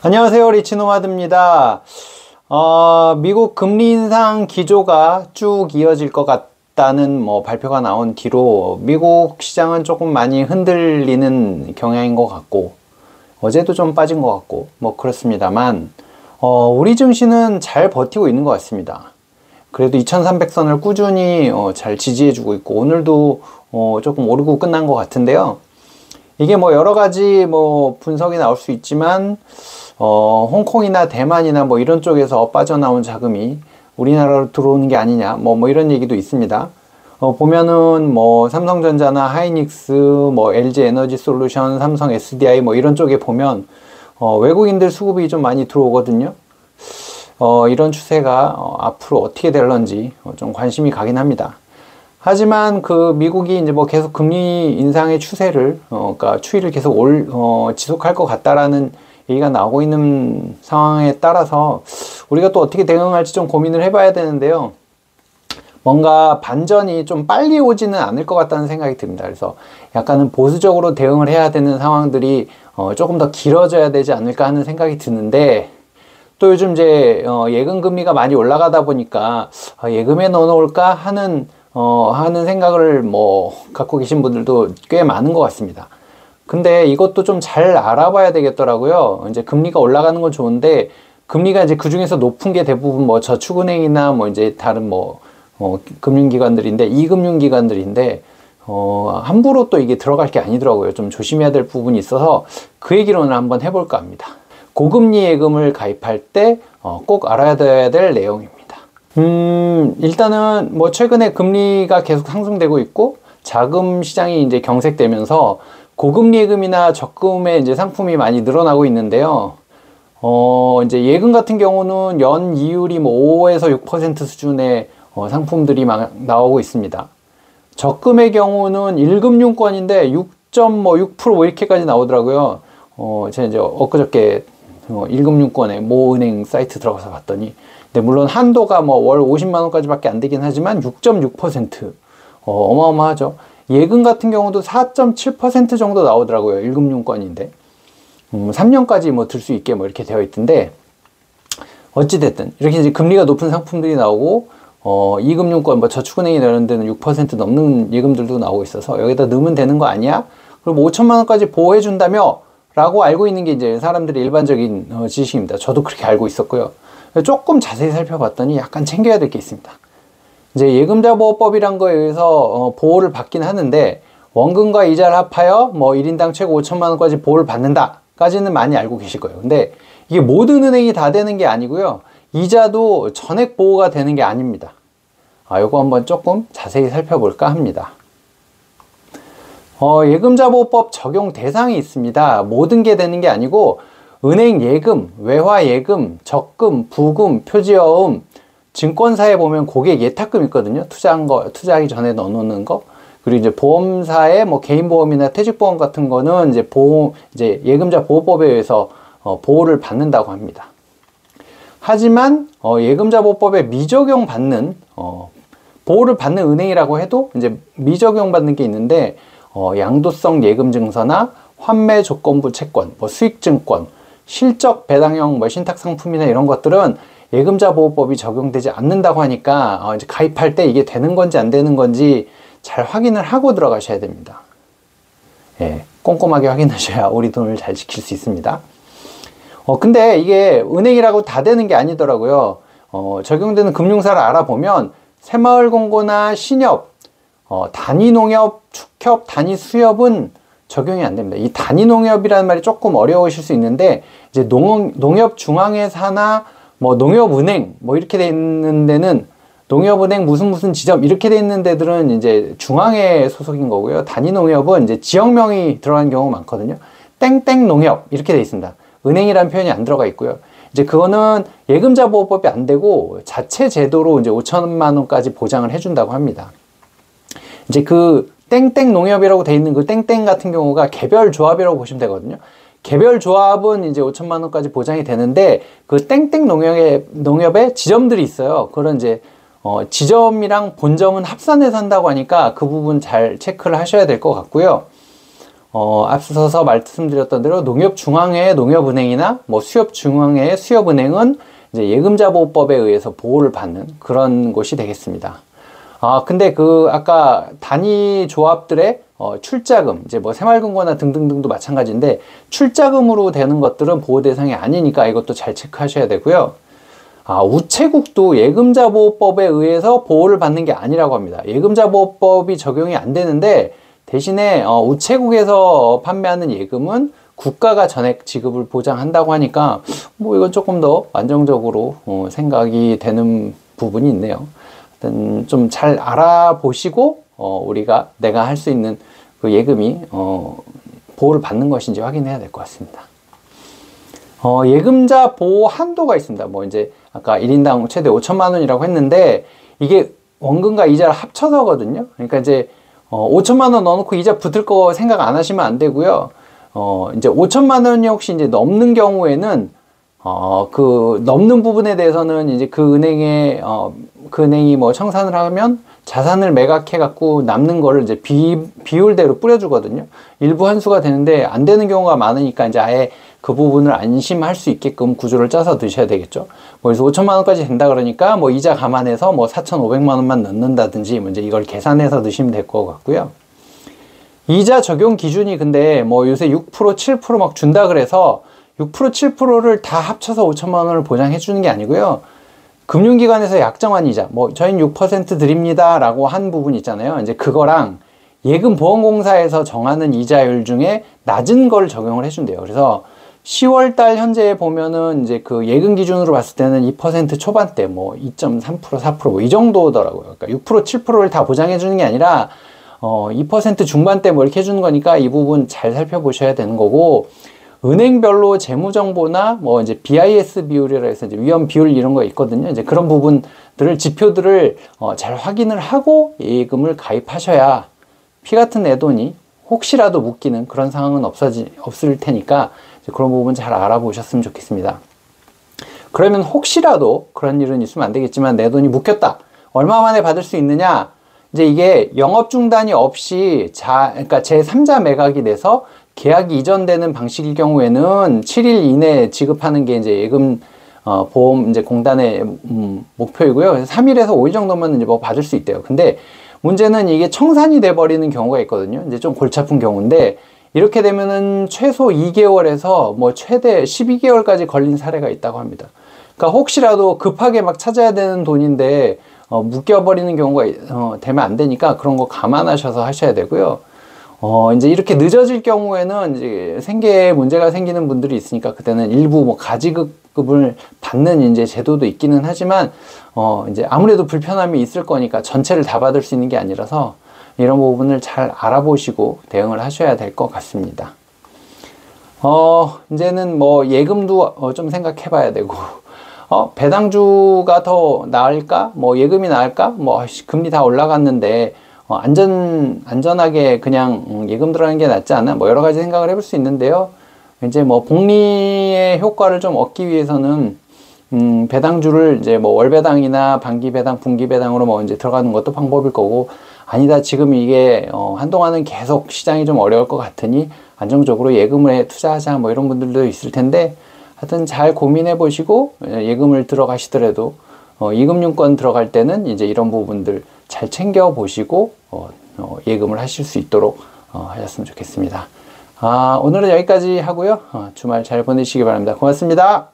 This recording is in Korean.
안녕하세요, 리치노마드입니다. 미국 금리 인상 기조가 쭉 이어질 것 같다는 발표가 나온 뒤로 미국 시장은 조금 많이 흔들리는 경향인 것 같고, 어제도 좀 빠진 것 같고 그렇습니다만, 우리 증시는 잘 버티고 있는 것 같습니다. 그래도 2300선을 꾸준히 잘 지지해주고 있고, 오늘도 조금 오르고 끝난 것 같은데요. 이게 여러 가지 분석이 나올 수 있지만, 홍콩이나 대만이나 이런 쪽에서 빠져나온 자금이 우리나라로 들어오는 게 아니냐, 이런 얘기도 있습니다. 보면은 삼성전자나 하이닉스, LG 에너지 솔루션, 삼성 SDI 이런 쪽에 보면 외국인들 수급이 좀 많이 들어오거든요. 이런 추세가 앞으로 어떻게 될런지 좀 관심이 가긴 합니다. 하지만 미국이 이제 계속 금리 인상의 추세를 그러니까 추이를 계속 지속할 것 같다라는 얘기가 나오고 있는 상황에 따라서 우리가 또 어떻게 대응할지 좀 고민을 해봐야 되는데요. 뭔가 반전이 좀 빨리 오지는 않을 것 같다는 생각이 듭니다. 그래서 약간은 보수적으로 대응을 해야 되는 상황들이 조금 더 길어져야 되지 않을까 하는 생각이 드는데, 또 요즘 이제 예금 금리가 많이 올라가다 보니까 예금에 넣어놓을까 하는 생각을 갖고 계신 분들도 꽤 많은 것 같습니다. 근데 이것도 좀 잘 알아봐야 되겠더라고요. 이제 금리가 올라가는 건 좋은데, 금리가 이제 그 중에서 높은 게 대부분 저축은행이나 이제 다른 금융기관들인데, 이금융기관들인데, 함부로 또 이게 들어갈 게 아니더라고요. 좀 조심해야 될 부분이 있어서 그 얘기를 오늘 한번 해볼까 합니다. 고금리 예금을 가입할 때 꼭 알아야 될 내용입니다. 일단은 최근에 금리가 계속 상승되고 있고 자금 시장이 이제 경색되면서 고금리 예금이나 적금의 이제 상품이 많이 늘어나고 있는데요. 이제 예금 같은 경우는 연 이율이 5에서 6% 수준의 상품들이 나오고 있습니다. 적금의 경우는 1금융권인데 6.6% 이렇게까지 나오더라고요. 제가 이제 엊그저께 1금융권의 모 은행 사이트 들어가서 봤더니, 근데 물론 한도가 월 50만 원까지밖에 안 되긴 하지만 6.6%, 어마어마하죠. 예금 같은 경우도 4.7% 정도 나오더라고요. 1금융권인데 3년까지 들 수 있게 이렇게 되어 있던데, 어찌됐든 이렇게 이제 금리가 높은 상품들이 나오고 2금융권 저축은행이 이런 데는 6% 넘는 예금들도 나오고 있어서 여기다 넣으면 되는 거 아니야? 그럼 5천만 원까지 보호해 준다며? 라고 알고 있는 게 이제 사람들의 일반적인 지식입니다. 저도 그렇게 알고 있었고요. 조금 자세히 살펴봤더니 약간 챙겨야 될 게 있습니다. 이제 예금자 보호법이란 거에 의해서 보호를 받긴 하는데, 원금과 이자를 합하여 1인당 최고 5천만 원까지 보호를 받는다 까지는 많이 알고 계실 거예요. 근데 이게 모든 은행이 다 되는 게 아니고요, 이자도 전액 보호가 되는 게 아닙니다. 요거 한번 조금 자세히 살펴볼까 합니다. 예금자 보호법 적용 대상이 있습니다. 모든 게 되는 게 아니고, 은행 예금, 외화 예금, 적금, 부금, 표지어음, 증권사에 보면 고객 예탁금 있거든요. 투자하기 전에 넣어놓는 거. 그리고 이제 보험사의 개인보험이나 퇴직보험 같은 거는 이제 예금자 보호법에 의해서 보호를 받는다고 합니다. 하지만 예금자 보호법에 미적용 받는 보호를 받는 은행이라고 해도 이제 미적용 받는 게 있는데, 양도성 예금 증서나 환매 조건부 채권, 수익증권, 실적 배당형 신탁 상품이나 이런 것들은 예금자 보호법이 적용되지 않는다고 하니까 이제 가입할 때 이게 되는 건지 안 되는 건지 잘 확인을 하고 들어가셔야 됩니다. 예, 꼼꼼하게 확인하셔야 우리 돈을 잘 지킬 수 있습니다. 근데 이게 은행이라고 다 되는 게 아니더라고요. 적용되는 금융사를 알아보면 새마을금고나 신협, 단위농협, 축협, 단위수협은 적용이 안 됩니다. 이 단위농협이라는 말이 조금 어려우실 수 있는데, 이제 농협중앙회사나 농협은행 이렇게 돼 있는 데는, 농협은행 무슨 지점 이렇게 돼 있는 데들은 이제 중앙회 소속인 거고요. 단위농협은 이제 지역명이 들어간 경우가 많거든요. 땡땡농협 이렇게 돼 있습니다. 은행이라는 표현이 안 들어가 있고요. 이제 그거는 예금자 보호법이 안 되고 자체 제도로 이제 5천만 원까지 보장을 해준다고 합니다. 이제 땡땡 농협이라고 돼 있는 땡땡 같은 경우가 개별 조합이라고 보시면 되거든요. 개별 조합은 이제 5천만 원까지 보장이 되는데, 땡땡 농협에 지점들이 있어요. 그런 이제 지점이랑 본점은 합산해서 한다고 하니까 그 부분 잘 체크를 하셔야 될 것 같고요. 앞서서 말씀드렸던 대로 농협중앙회의 농협은행이나 뭐 수협중앙회의 수협은행은 이제 예금자보호법에 의해서 보호를 받는 그런 곳이 되겠습니다. 근데 아까 단위 조합들의 출자금, 이제 뭐 새마을금고나 등등등도 마찬가지인데, 출자금으로 되는 것들은 보호 대상이 아니니까 이것도 잘 체크하셔야 되고요. 우체국도 예금자보호법에 의해서 보호를 받는 게 아니라고 합니다. 예금자보호법이 적용이 안 되는데, 대신에 우체국에서 판매하는 예금은 국가가 전액 지급을 보장한다고 하니까 뭐 이건 조금 더 안정적으로 생각이 되는 부분이 있네요. 좀 잘 알아보시고 내가 할 수 있는 그 예금이 보호를 받는 것인지 확인해야 될 것 같습니다. 예금자 보호 한도가 있습니다. 뭐 이제 아까 1인당 최대 5천만 원이라고 했는데, 이게 원금과 이자를 합쳐서거든요. 그러니까 이제 5천만 원 넣어놓고 이자 붙을 거 생각 안 하시면 안 되고요. 이제 5천만 원이 혹시 이제 넘는 경우에는 그 넘는 부분에 대해서는 이제 그 은행이 뭐 청산을 하면 자산을 매각해 갖고 남는 거를 이제 비율대로 뿌려주거든요. 일부 환수가 되는데 안 되는 경우가 많으니까 이제 아예 그 부분을 안심할 수 있게끔 구조를 짜서 두셔야 되겠죠. 뭐 그래서 5천만 원까지 된다 그러니까 뭐 이자 감안해서 뭐 4,500만 원만 넣는다든지 뭐 이제 이걸 계산해서 넣으시면 될 것 같고요. 이자 적용 기준이 근데 뭐 요새 6%, 7% 막 준다 그래서 6%, 7%를 다 합쳐서 5천만 원을 보장해 주는 게 아니고요. 금융기관에서 약정한 이자, 뭐 저희는 6% 드립니다 라고 한 부분 있잖아요. 이제 그거랑 예금보험공사에서 정하는 이자율 중에 낮은 걸 적용을 해준대요. 그래서 10월달 현재 보면은 이제 그 예금 기준으로 봤을 때는 2% 초반대, 뭐 2.3%, 4% 뭐 이 정도더라고요. 그러니까 6%, 7%를 다 보장해 주는 게 아니라 2% 중반대 뭐 이렇게 해주는 거니까 이 부분 잘 살펴보셔야 되는 거고, 은행별로 재무정보나 뭐 이제 BIS 비율이라 해서 이제 위험 비율 이런 거 있거든요. 이제 그런 부분들을 지표들을 잘 확인을 하고 예금을 가입하셔야 피 같은 내 돈이 혹시라도 묶이는 그런 상황은 없을 테니까 그런 부분 잘 알아보셨으면 좋겠습니다. 그러면 혹시라도 그런 일은 있으면 안 되겠지만 내 돈이 묶였다. 얼마 만에 받을 수 있느냐? 이제 이게 영업 중단이 없이 그러니까 제3자 매각이 돼서 계약이 이전되는 방식일 경우에는 7일 이내에 지급하는 게 이제 예금 보험 이제 공단의 목표이고요. 그래서 3일에서 5일 정도면 이제 뭐 받을 수 있대요. 근데 문제는 이게 청산이 돼 버리는 경우가 있거든요. 이제 좀 골치 아픈 경우인데, 이렇게 되면은 최소 2개월에서 뭐 최대 12개월까지 걸린 사례가 있다고 합니다. 그러니까 혹시라도 급하게 막 찾아야 되는 돈인데 묶여버리는 경우가 되면 안 되니까 그런 거 감안하셔서 하셔야 되고요. 이제 이렇게 늦어질 경우에는 이제 생계에 문제가 생기는 분들이 있으니까 그때는 일부 뭐 가지급을 받는 이제 제도도 있기는 하지만 이제 아무래도 불편함이 있을 거니까 전체를 다 받을 수 있는 게 아니라서 이런 부분을 잘 알아보시고 대응을 하셔야 될 것 같습니다. 이제는 뭐 예금도 좀 생각해 봐야 되고, 배당주가 더 나을까? 뭐 예금이 나을까? 뭐 금리 다 올라갔는데 안전하게 그냥 예금 들어가는 게 낫지 않나? 뭐 여러 가지 생각을 해볼 수 있는데요. 이제 뭐 복리의 효과를 좀 얻기 위해서는 배당주를 이제 뭐 월배당이나 반기배당, 분기배당으로 뭐 이제 들어가는 것도 방법일 거고, 아니다 지금 이게 한동안은 계속 시장이 좀 어려울 것 같으니 안정적으로 예금에 투자하자 뭐 이런 분들도 있을 텐데, 하여튼 잘 고민해 보시고 예금을 들어가시더라도 이금융권 들어갈 때는 이제 이런 부분들 잘 챙겨 보시고 예금을 하실 수 있도록 하셨으면 좋겠습니다. 오늘은 여기까지 하고요. 주말 잘 보내시기 바랍니다. 고맙습니다.